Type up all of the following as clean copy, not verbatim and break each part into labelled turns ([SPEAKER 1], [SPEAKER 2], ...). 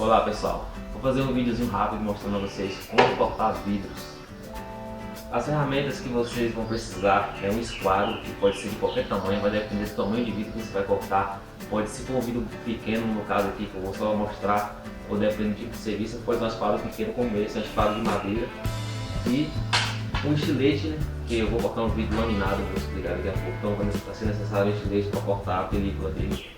[SPEAKER 1] Olá pessoal, vou fazer um videozinho rápido mostrando a vocês como cortar vidros. As ferramentas que vocês vão precisar é um esquadro, que pode ser de qualquer tamanho, vai depender do tamanho de vidro que você vai cortar. Pode ser for um vidro pequeno, no caso aqui que eu vou só mostrar, ou dependendo do tipo de serviço, pode ser um esquadro pequeno como esse, um esquadro de madeira. E um estilete, né, que eu vou cortar um vidro laminado, vou explicar daqui a pouco, então vai ser necessário um estilete para cortar a película dele.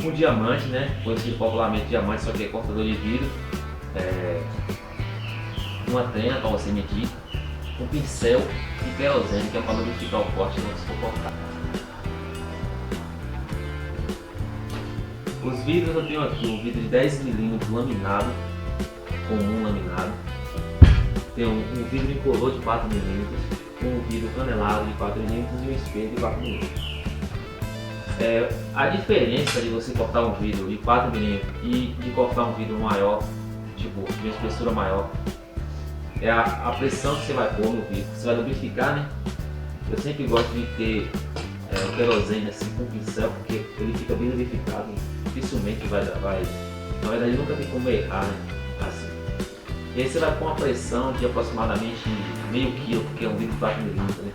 [SPEAKER 1] Um diamante, né, conhecido popularmente diamante, só que é cortador de vidro. Uma trena para você medir, um pincel e querosene, que é para lubrificar o corte quando você for cortar. Os vidros eu tenho aqui um vidro de 10 mm laminado, comum laminado. Tenho um vidro incolor de 4 mm, um vidro canelado de 4 mm e um espelho de 4 mm. A diferença de você cortar um vidro de 4 mm e de cortar um vidro maior, tipo de uma espessura maior, é a pressão que você vai pôr no vidro. Você vai lubrificar, né? Eu sempre gosto de ter o querosene assim com o pincel, porque ele fica bem lubrificado, dificilmente vai. Na verdade nunca tem como errar, né? Assim. E aí você vai pôr uma pressão de aproximadamente meio quilo, porque é um vidro de 4 mm, né?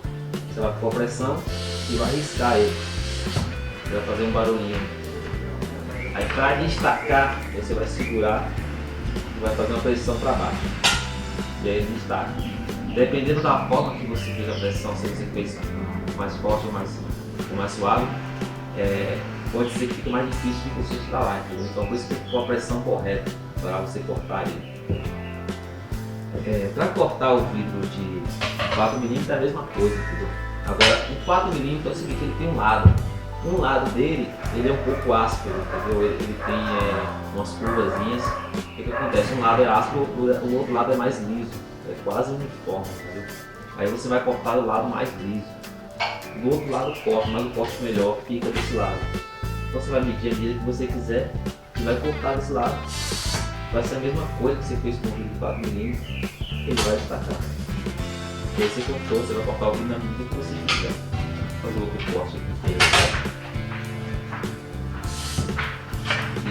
[SPEAKER 1] Você vai pôr a pressão e vai riscar ele. Você vai fazer um barulhinho. Aí para destacar, você vai segurar e vai fazer uma pressão para baixo. E aí ele destaca. Dependendo da forma que você fez a pressão, se você fez mais forte ou mais suave, pode ser que fique mais difícil de você instalar. Entendeu? Então por isso que tem que pôr a pressão correta para você cortar ele. Para cortar o vidro de 4 mm é a mesma coisa, entendeu? Agora o 4 mm é o seguinte, ele tem um lado dele ele é um pouco áspero, entendeu? Ele tem umas curvazinhas. O que acontece? Um lado é áspero, o outro lado é mais liso, é quase uniforme, entendeu? Aí você vai cortar do lado mais liso, do outro lado corta, mas o corte melhor fica desse lado. Então você vai medir a medida que você quiser e vai cortar desse lado. Vai ser a mesma coisa que você fez com o vidro de 4 mm, ele vai destacar. E aí você cortou, você vai cortar o vidro na medida que você quiser. Fazer outro corte aqui.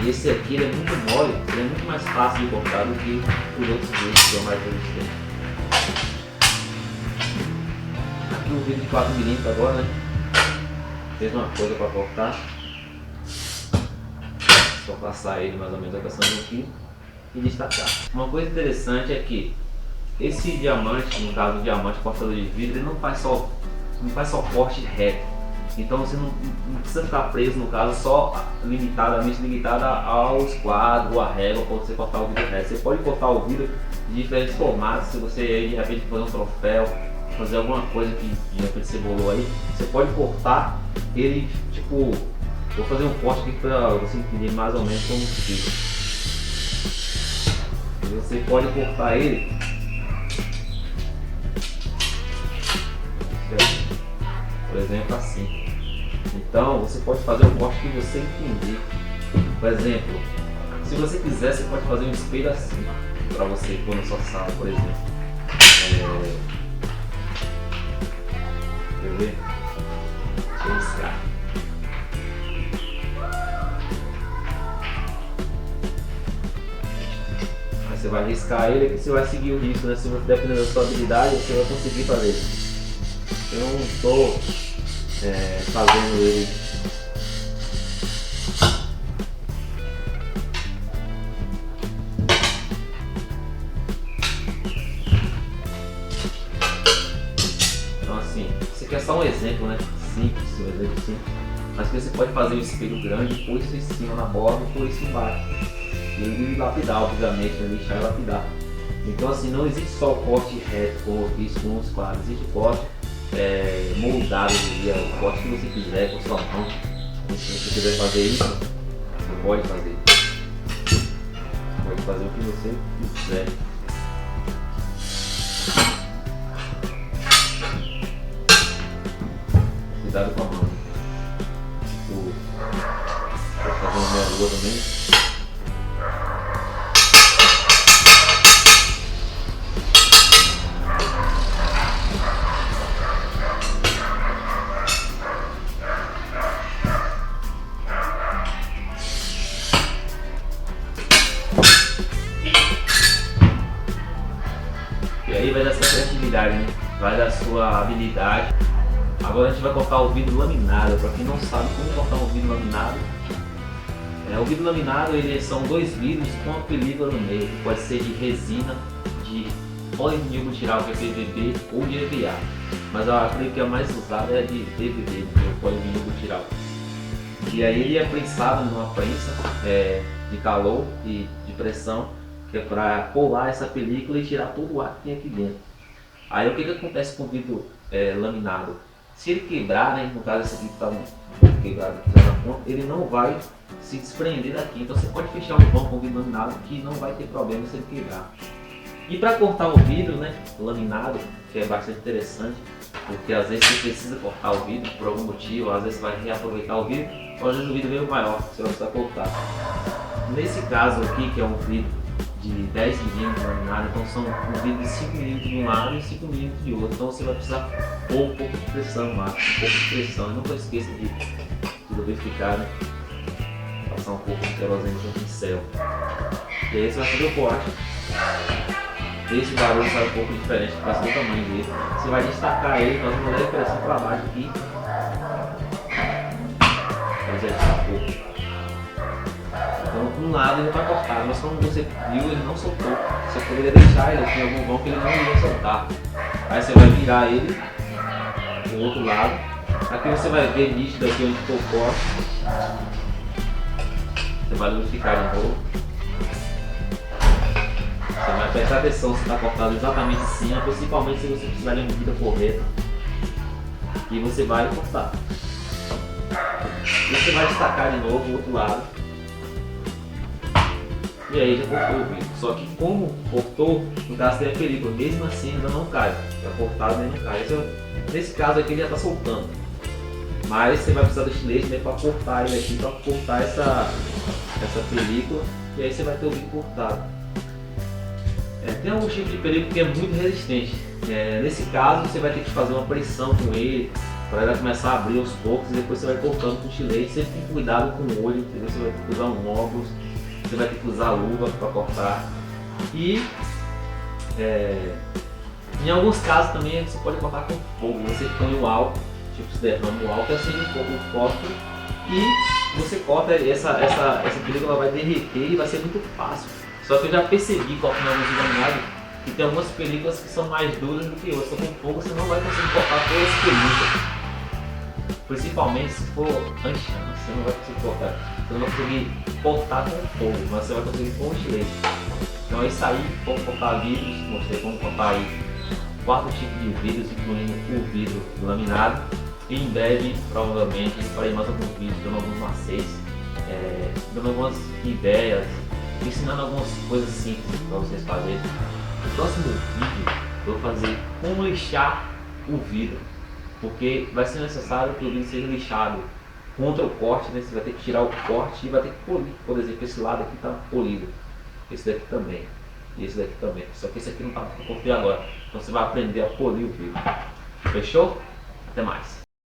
[SPEAKER 1] E esse aqui ele é muito mole, ele é muito mais fácil de cortar do que os outros vidros que são mais resistentes. Aqui o vidro de 4 mm agora, né? Mesma coisa para cortar. Só passar ele mais ou menos abraçando aqui e destacar. Uma coisa interessante é que esse diamante, no caso o diamante cortador de vidro, ele não faz só corte reto. Então você não precisa ficar preso, no caso, só limitadamente limitada ao esquadro ou à régua para você cortar o vidro reto. Você pode cortar o vidro de diferentes formatos. Se você de repente fazer um troféu, fazer alguma coisa que de repente você bolou aí, você pode cortar ele, tipo, vou fazer um corte aqui para você entender mais ou menos como fica. Você pode cortar ele por exemplo assim. Então você pode fazer o corte que você entender. Por exemplo, se você quiser, você pode fazer um espelho assim para você pôr na sua sala, por exemplo. Quer ver? Deixa eu riscar. Aí você vai riscar ele e você vai seguir o risco, né? Se você dependendo da sua habilidade, você vai conseguir fazer. Eu não estou fazendo ele então assim, isso aqui é só um exemplo, né? Simples, um exemplo simples, mas que você pode fazer um espelho grande, pôr isso em cima na borda e pôr isso embaixo e lapidar, obviamente, né? Lixar e lapidar. Então assim, não existe só o corte reto como eu fiz com os quadros, existe o corte moldado, o corte que você quiser com sua mão. Se você quiser fazer isso, você pode fazer. Pode fazer o que você quiser. Cuidado com a mão. Pode fazer uma meia lua também. aí vai da sua criatividade, né? Vai da sua habilidade. Agora a gente vai cortar o vidro laminado. Para quem não sabe como cortar um vidro laminado, o vidro laminado são dois vidros com uma película no meio. Pode ser de resina, de polivinil butiral, que é PVB, ou de EVA. Mas eu acredito que a mais usada é de PVB, o polivinil butiral. E aí ele é prensado numa prensa de calor e de pressão, que é para colar essa película e tirar todo o ar que tem aqui dentro. Aí o que acontece com o vidro laminado? Se ele quebrar, né, no caso esse aqui está um pouco quebrado aqui na ponta, ele não vai se desprender daqui. Então você pode fechar um vão com o vidro laminado que não vai ter problema se ele quebrar. E para cortar o vidro, né, laminado, que é bastante interessante, porque às vezes você precisa cortar o vidro por algum motivo, às vezes você vai reaproveitar o vidro, ou às vezes o vidro veio maior, você vai precisar cortar. Nesse caso aqui, que é um vidro de 10 mm laminado, então são um vidro de 5 mm de um lado e 5 mm de outro, então você vai precisar pôr um pouco de pressão lá, um pouco de pressão, e nunca esqueça de lubrificar, né? Passar um pouco de querosene no pincel. E aí você vai fazer o corte. Esse barulho sai um pouco diferente por causa do tamanho dele. Você vai destacar ele, nós vamos dar a pressão para baixo aqui. Mas ele destacou. Então, um lado ele vai cortar, mas como você viu, ele não soltou. Você poderia deixar ele aqui em algum vão que ele não iria soltar. Aí você vai virar ele do outro lado. Aqui você vai ver nítido aqui onde ficou o corte. Você vai lubrificar de novo. Você vai prestar atenção se está cortado exatamente em cima, principalmente se você precisar de uma medida correta. E você vai cortar. E você vai destacar de novo o outro lado. E aí já cortou o vidro. Só que como cortou, no caso tem a película, mesmo assim ainda não cai. Está cortado ainda não cai. Nesse caso aqui ele já está soltando. Mas você vai precisar do estilete, né, para cortar ele aqui, para cortar essa película. E aí você vai ter o vidro cortado. Tem algum tipo de película que é muito resistente. Nesse caso você vai ter que fazer uma pressão com ele para ele começar a abrir aos poucos e depois você vai cortando com o estilete. Sempre tem cuidado com o olho, entendeu? Você vai ter que usar um óculos, você vai ter que usar luva para cortar. E em alguns casos também você pode cortar com fogo. Você põe o álcool, tipo se derrama o álcool, acende um pouco o fósforo e você corta essa película, vai derreter e vai ser muito fácil. Só que eu já percebi, cortando alguns laminados, que tem algumas películas que são mais duras do que outras. Então com fogo você não vai conseguir cortar todas as películas. Principalmente se for anti-chama, você não vai conseguir cortar. Você não vai conseguir cortar com fogo, mas você vai conseguir com o estilete. Então é isso aí, vamos cortar vidros, mostrei como cortar aí 4 tipos de vidros, incluindo o vidro laminado. E em breve, provavelmente, eu farei mais alguns vídeos dando alguns macetes, dando algumas ideias, ensinando algumas coisas simples para vocês fazerem. No próximo vídeo eu vou fazer como lixar o vidro, porque vai ser necessário que o vidro seja lixado contra o corte, né? Você vai ter que tirar o corte e vai ter que polir. Por exemplo, esse lado aqui está polido, esse daqui também, e esse daqui também. Só que esse aqui não está polido agora, então você vai aprender a polir o vidro. Fechou? Até mais!